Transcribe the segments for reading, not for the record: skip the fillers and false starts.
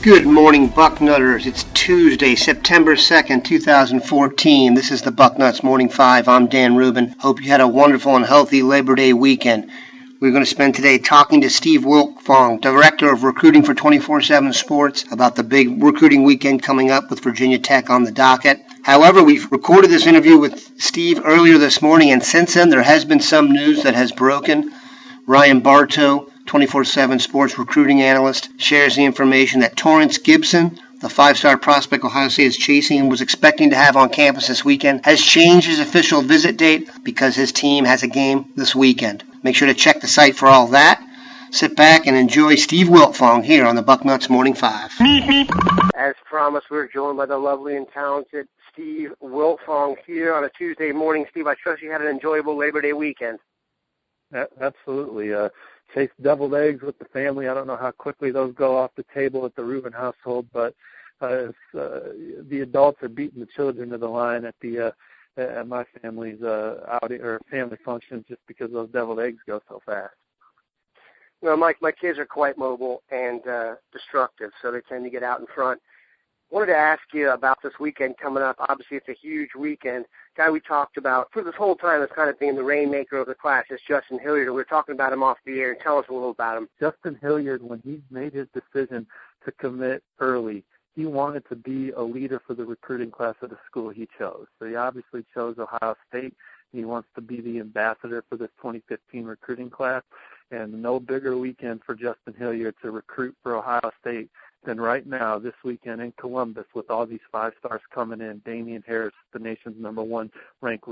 Good morning, Bucknutters. It's Tuesday, September 2nd, 2014. This is the Bucknuts Morning 5. I'm Dan Rubin. Hope you had a wonderful and healthy Labor Day weekend. We're going to spend today talking to Steve Wiltfong, Director of Recruiting for 24/7 Sports, about the big recruiting weekend coming up with Virginia Tech on the docket. However, we've recorded this interview with Steve earlier this morning, and since then there has been some news that has broken. Ryan Bartow, 24/7 Sports recruiting analyst, shares the information that Torrance Gibson, the five-star prospect Ohio State is chasing and was expecting to have on campus this weekend, has changed his official visit date because his team has a game this weekend. Make sure to check the site for all that. Sit back and enjoy Steve Wiltfong here on the Bucknuts Morning 5. As promised, we're joined by the lovely and talented Steve Wiltfong here on a Tuesday morning. Steve, I trust you had an enjoyable Labor Day weekend. Absolutely. Chased deviled eggs with the family. I don't know how quickly those go off the table at the Rubin household, but the adults are beating the children to the line at my family's outing or family function just because those deviled eggs go so fast. Well, my kids are quite mobile and destructive, so they tend to get out in front. I wanted to ask you about this weekend coming up. Obviously, it's a huge weekend. Guy we talked about for this whole time has kind of been the rainmaker of the class is Justin Hilliard. We were talking about him off the air. Tell us a little about him. Justin Hilliard, when he made his decision to commit early, he wanted to be a leader for the recruiting class of the school he chose. So he obviously chose Ohio State. He wants to be the ambassador for this 2015 recruiting class. And no bigger weekend for Justin Hilliard to recruit for Ohio State than right now, this weekend in Columbus, with all these five stars coming in. Damien Harris, the nation's number one ranked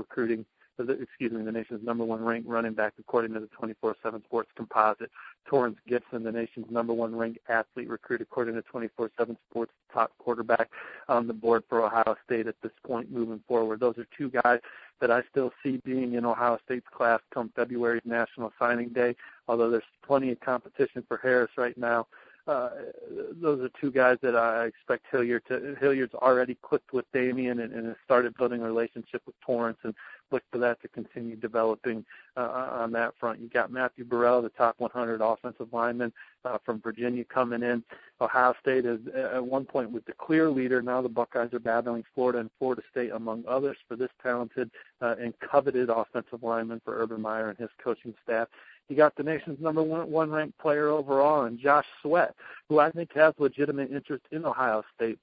the nation's number one ranked running back according to the 24/7 Sports Composite. Torrance Gibson, the nation's number one ranked athlete recruit according to 24/7 Sports, top quarterback on the board for Ohio State at this point moving forward. Those are two guys that I still see being in Ohio State's class come February's National Signing Day, although there's plenty of competition for Harris right now. Those are two guys that I expect Hilliard's already clicked with Damien and has started building a relationship with Torrance, and look for that to continue developing on that front. You got Matthew Burrell, the top 100 offensive lineman from Virginia coming in. Ohio State is at one point was the clear leader. Now the Buckeyes are battling Florida and Florida State, among others, for this talented and coveted offensive lineman for Urban Meyer and his coaching staff. You got the nation's number one ranked player overall, and Josh Sweat, who I think has legitimate interest in Ohio State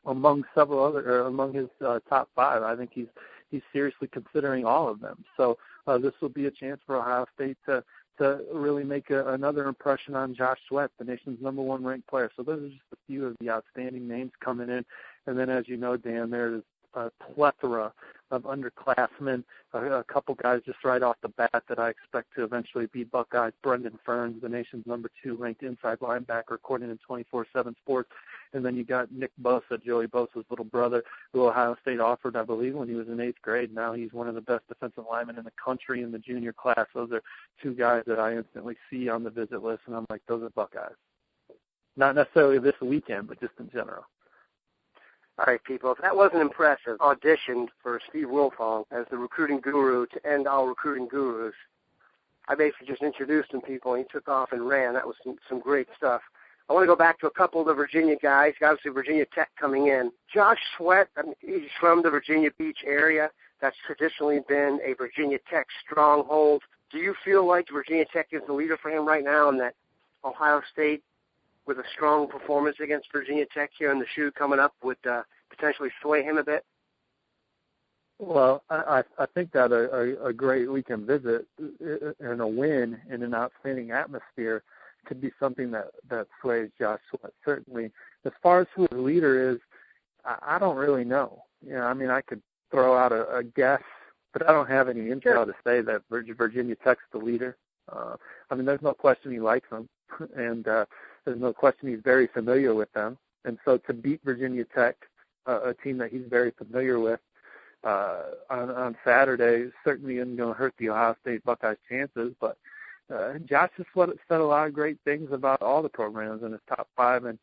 among his top five. I think he's seriously considering all of them. So this will be a chance for Ohio State to really make another impression on Josh Sweat, the nation's number one ranked player. So those are just a few of the outstanding names coming in. And then, as you know, Dan, there's a plethora of underclassmen, a couple guys just right off the bat that I expect to eventually be Buckeyes. Brendan Ferns, the nation's number two ranked inside linebacker according to 24/7 Sports. And then you got Nick Bosa, Joey Bosa's little brother, who Ohio State offered, I believe, when he was in 8th grade. Now he's one of the best defensive linemen in the country in the junior class. Those are two guys that I instantly see on the visit list, and I'm like, those are Buckeyes. Not necessarily this weekend, but just in general. All right, people, if that wasn't impressive, auditioned for Steve Wiltfong as the recruiting guru to end all recruiting gurus. I basically just introduced him, people, and he took off and ran. That was some great stuff. I want to go back to a couple of the Virginia guys. Obviously, Virginia Tech coming in. Josh Sweat, he's from the Virginia Beach area. That's traditionally been a Virginia Tech stronghold. Do you feel like Virginia Tech is the leader for him right now, and that Ohio State, with a strong performance against Virginia Tech here in the shoe coming up, would potentially sway him a bit? Well, I think that a great weekend visit and a win in an outstanding atmosphere could be something that sways Josh Sweat, certainly. As far as who the leader is, I don't really know. I mean, I could throw out a guess, but I don't have any intel to say that Virginia Tech's the leader. I mean, there's no question he likes them, and there's no question he's very familiar with them. And so to beat Virginia Tech, a team that he's very familiar with, on Saturday certainly isn't going to hurt the Ohio State Buckeyes' chances. But Josh has said a lot of great things about all the programs in his top five, and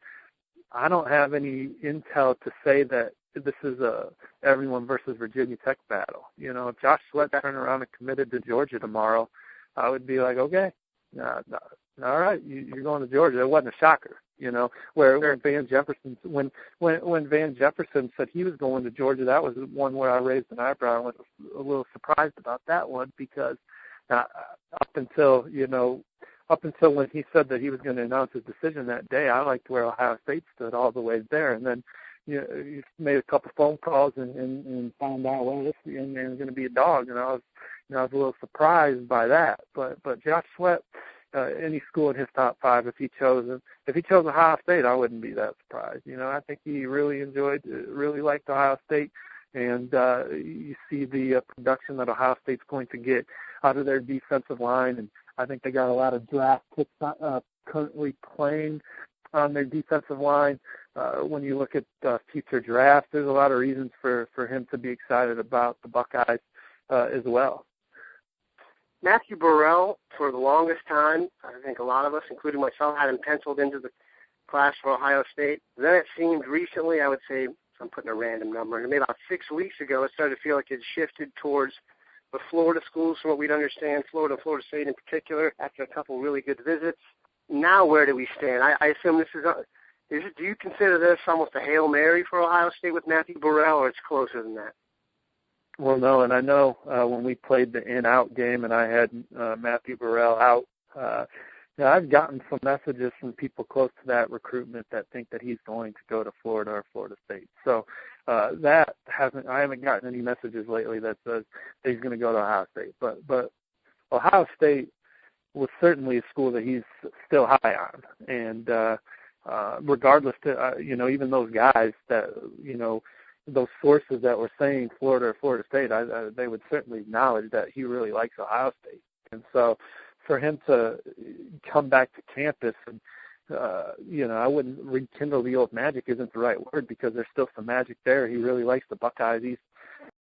I don't have any intel to say that this is a everyone versus Virginia Tech battle. If Josh Sweat turned around and committed to Georgia tomorrow, I would be like, okay, all right, you're going to Georgia. It wasn't a shocker. where Van Jefferson, when Van Jefferson said he was going to Georgia, that was one where I raised an eyebrow and was a little surprised about that one, because up until when he said that he was going to announce his decision that day, I liked where Ohio State stood all the way there. And then he made a couple phone calls and found out, well, this young man's going to be a dog. And I was a little surprised by that. But Josh Sweat, any school in his top 5, if he chose Ohio State, I wouldn't be that surprised. I think he really liked Ohio State. And you see the production that Ohio State's going to get out of their defensive line, and I think they got a lot of draft picks currently playing on their defensive line. When you look at future drafts, there's a lot of reasons for him to be excited about the Buckeyes as well. Matthew Burrell, for the longest time, I think a lot of us, including myself, had him penciled into the class for Ohio State. Then it seemed recently, I would say, I'm putting a random number, and maybe about 6 weeks ago, it started to feel like it shifted towards the Florida schools, from what we'd understand, Florida and Florida State in particular, after a couple really good visits. Now where do we stand? I assume this do you consider this almost a Hail Mary for Ohio State with Matthew Burrell, or it's closer than that? Well, no, and I know when we played the in-out game and I had Matthew Burrell out, I've gotten some messages from people close to that recruitment that think that he's going to go to Florida or Florida State. So I haven't gotten any messages lately that says that he's going to go to Ohio State. But Ohio State was certainly a school that he's still high on. And regardless to, even those guys that, those sources that were saying Florida or Florida State, they would certainly acknowledge that he really likes Ohio State. And so for him to come back to campus and, I wouldn't rekindle the old magic isn't the right word, because there's still some magic there. He really likes the Buckeyes.